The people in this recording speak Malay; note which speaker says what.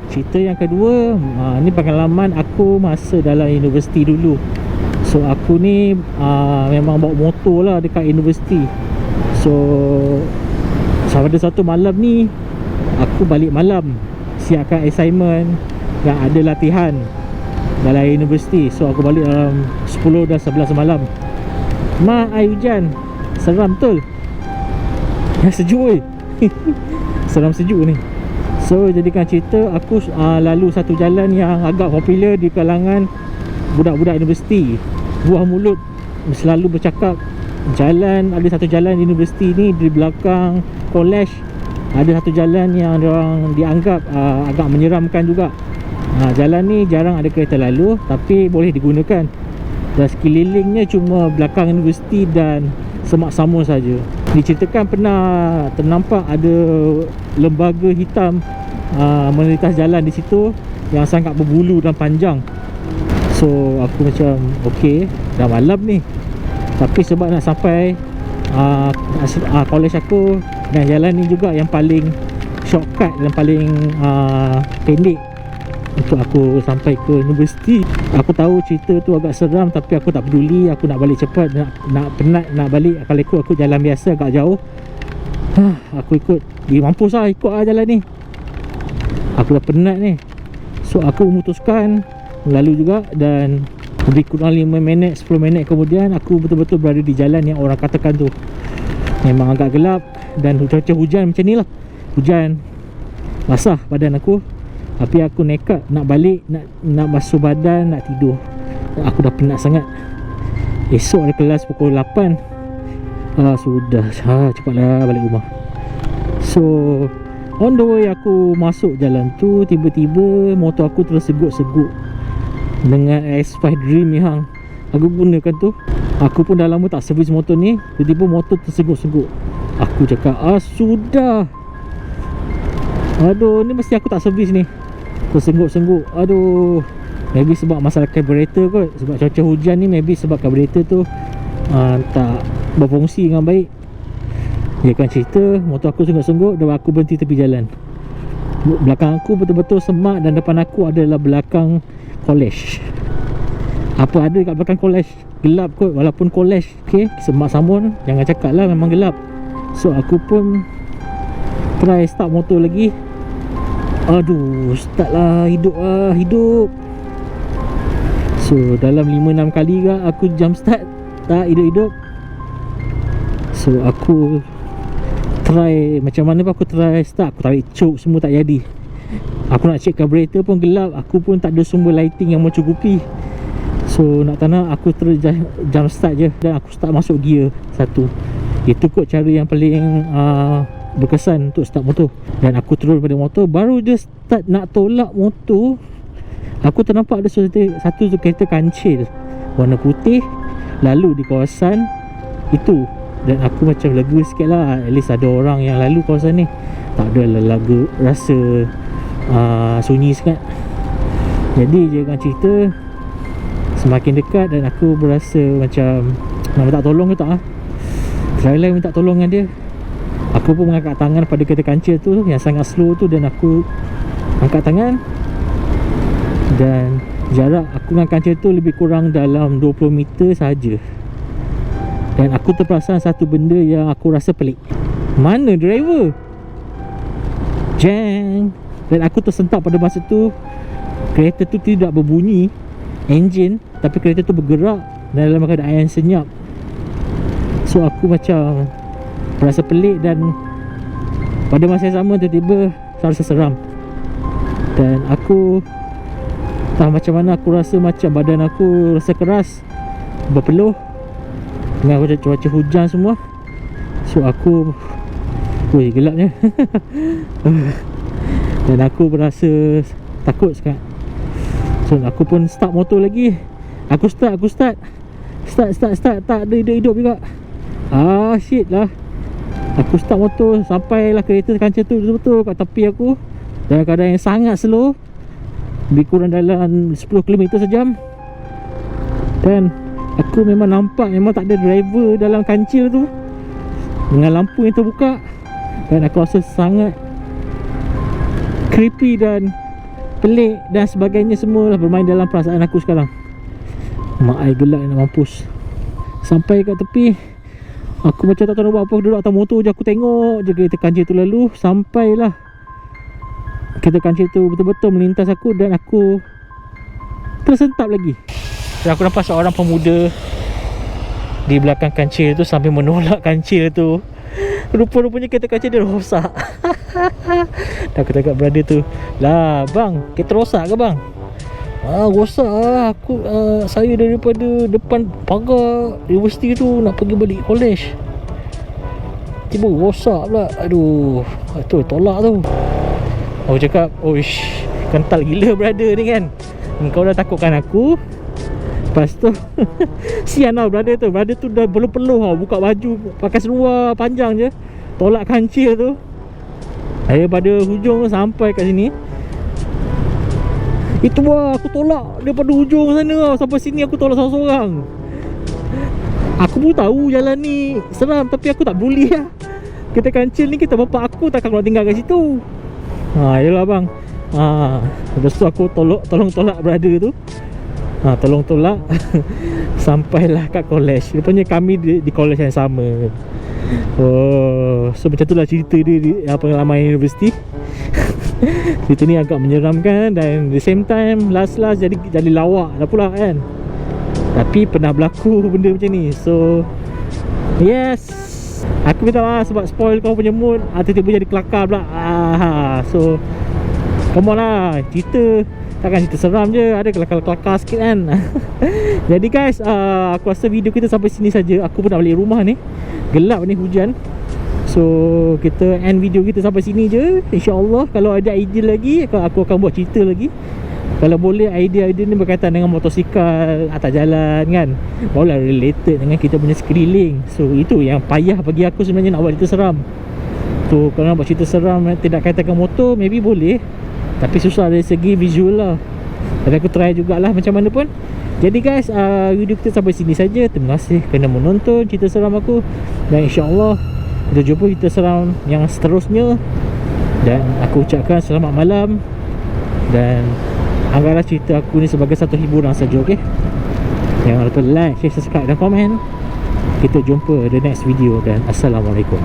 Speaker 1: Cerita yang kedua, ni pengalaman aku masa dalam universiti dulu. So aku ni memang bawa motor lah dekat universiti. So pada satu malam ni aku balik malam, siapkan assignment dan ada latihan dalam universiti. So aku balik dalam 10 dan 11 malam. Air hujan, seram betul. Sejuk weh. Seram sejuk ni. So jadikan cerita, aku lalu satu jalan yang agak popular di kalangan budak-budak universiti. Buah mulut selalu bercakap, ada satu jalan universiti ni di belakang college, ada satu jalan yang orang dianggap agak menyeramkan juga. Jalan ni jarang ada kereta lalu, tapi boleh digunakan. Dan sekelilingnya cuma belakang universiti dan semak samun saja. Diceritakan pernah ternampak ada lembaga hitam melintas jalan di situ yang sangat berbulu dan panjang. So aku macam okey, dah malam ni, tapi sebab nak sampai college aku, dan jalan ni juga yang paling shortcut dan paling pendek untuk aku sampai ke universiti. Aku tahu cerita tu agak seram, tapi aku tak peduli. Aku nak balik cepat, penat nak balik. Kalau ikut aku jalan biasa agak jauh, aku ikut. Mampus lah ikut jalan ni, aku dah penat ni. So aku memutuskan lalu juga, dan lebih kurang 5 minit 10 minit kemudian aku betul-betul berada di jalan yang orang katakan tu memang agak gelap dan cuaca hujan macam ni lah. Hujan, basah badan aku, tapi aku nekat nak balik, nak basuh badan, nak tidur. Aku dah penat sangat. Esok ada kelas pukul 8. Sudah, cepatlah balik rumah. So on the way aku masuk jalan tu, tiba-tiba motor aku tersegut-segut dengan S5 Dream yang aku gunakan tu. Aku pun dah lama tak servis motor ni, tiba-tiba motor tersegut-segut. Aku cakap, sudah. Aduh, ni mesti aku tak servis ni, tersengut-sengut. Aduh, maybe sebab masalah carburetor kot. Sebab cuaca hujan ni, maybe sebab carburetor tu tak berfungsi dengan baik. Dia kan cerita, motor aku sengut-sengut dan aku berhenti tepi jalan. Belakang aku betul-betul semak, dan depan aku adalah belakang college. Apa ada kat belakang college? Gelap kot, walaupun college semak samun, jangan cakap lah memang gelap. So aku pun try start motor lagi. Aduh, start lah, hidup. So dalam 5-6 kali ke aku jump start, tak hidup-hidup. So aku try macam mana pun, aku try start, aku tarik choke, semua tak jadi. Aku nak check carburetor pun gelap, aku pun tak ada sumber lighting yang mencukupi. So nak tak nak aku terus jump start je, dan aku start masuk gear 1. Itu kot cara yang paling berkesan untuk start motor. Dan aku turun pada motor, baru dia start nak tolak motor, aku ternampak ada satu kereta kancil warna putih lalu di kawasan itu. Dan aku macam lega sikit lah, at least ada orang yang lalu kawasan ni. Tak ada lega, rasa sunyi sangat. Jadi jangan cerita, semakin dekat dan aku berasa macam nak minta tolong ke tak Try minta tolong dengan dia. Aku pun mengangkat tangan pada kereta kancil tu yang sangat slow tu, dan aku angkat tangan, dan jarak aku dengan kancil tu lebih kurang dalam 20 meter saja. Dan aku terperasan satu benda yang aku rasa pelik. Mana driver? Jeng. Dan aku tersentak pada masa tu. Kereta tu tidak berbunyi enjin, tapi kereta tu bergerak dalam keadaan senyap. So aku macam rasa pelik, dan pada masa yang sama tiba-tiba saya rasa seram. Dan aku tak macam mana, aku rasa macam badan aku rasa keras, berpeluh dengan cuaca hujan semua. So aku gelapnya. Dan aku berasa takut sekarang. So aku pun start motor lagi. Aku start tak ada hidup juga. Shit lah. Aku start motor, sampailah kereta kancil tu betul-betul kat tepi aku, dalam keadaan yang sangat slow, lebih kurang dalam 10 km sejam. Dan aku memang nampak memang tak ada driver dalam kancil tu, dengan lampu yang terbuka. Dan aku rasa sangat creepy dan pelik dan sebagainya semua lah bermain dalam perasaan aku sekarang. Mak ai gelak nak mampus. Sampai kat tepi, aku macam tak tahu nak buat apa, duduk atas motor je, aku tengok je kereta kancil tu lalu. Sampailah kereta kancil tu betul-betul melintas aku dan aku tersentap lagi. Dan aku nampak seorang pemuda di belakang kancil tu sambil menolak kancil tu. Rupa-rupanya kereta kancil dia rosak. Dan aku tengok brother tu, lah bang, kereta rosak ke bang? Rosak lah. Saya daripada depan pagar universiti tu nak pergi balik college, tiba rosak pula. Aduh, tu tolak tu. Aku cakap, oish, kental gila brother ni kan. Kau dah takutkan aku, lepas tu sian lah brother tu. Brother tu dah peluh-peluh tau, buka baju, pakai seluar panjang je, tolak kancil tu. Daripada hujung sampai kat sini, itu lah aku tolak daripada hujung sana tau, sampai sini aku tolak seorang-seorang. Aku pun tahu jalan ni seram, tapi aku tak boleh lah. Kereta kancil ni, kita bapak aku takkan nak tinggal kat situ. Yelah bang. Lepas tu aku tolong tolak brother tu. Tolong tolak. Sampailah kat college. Rupanya kami di college yang sama. So macam tu lah cerita dia di pengalaman universiti. Cerita ni agak menyeramkan dan the same time last jadi lawak dah pula kan. Tapi pernah berlaku benda macam ni. So yes, aku minta maaf sebab spoil kau punya mood. Tiba-tiba jadi kelakar pula. So come on lah, cerita takkan cerita seram je, ada kelakar-kelakar sikit kan. Jadi guys, aku rasa video kita sampai sini saja. Aku pun nak balik rumah ni, gelap ni, hujan. So kita end video kita sampai sini je. InsyaAllah kalau ada idea lagi, aku akan buat cerita lagi. Kalau boleh idea-idea ni berkaitan dengan motosikal atas jalan kan, barulah related dengan kita punya sekeliling. So itu yang payah bagi aku sebenarnya nak buat cerita seram. So kalau nak buat cerita seram tidak kaitan dengan motor, maybe boleh, tapi susah dari segi visual lah. Tapi aku try jugalah macam mana pun. Jadi guys, video kita sampai sini saja. Terima kasih kerana menonton cerita seram aku. Dan insyaAllah kita jumpa cerita seram yang seterusnya. Dan aku ucapkan selamat malam. Dan anggaplah cerita aku ni sebagai satu hiburan saja, okay? Jangan lupa like, share, subscribe dan komen. Kita jumpa the next video dan Assalamualaikum.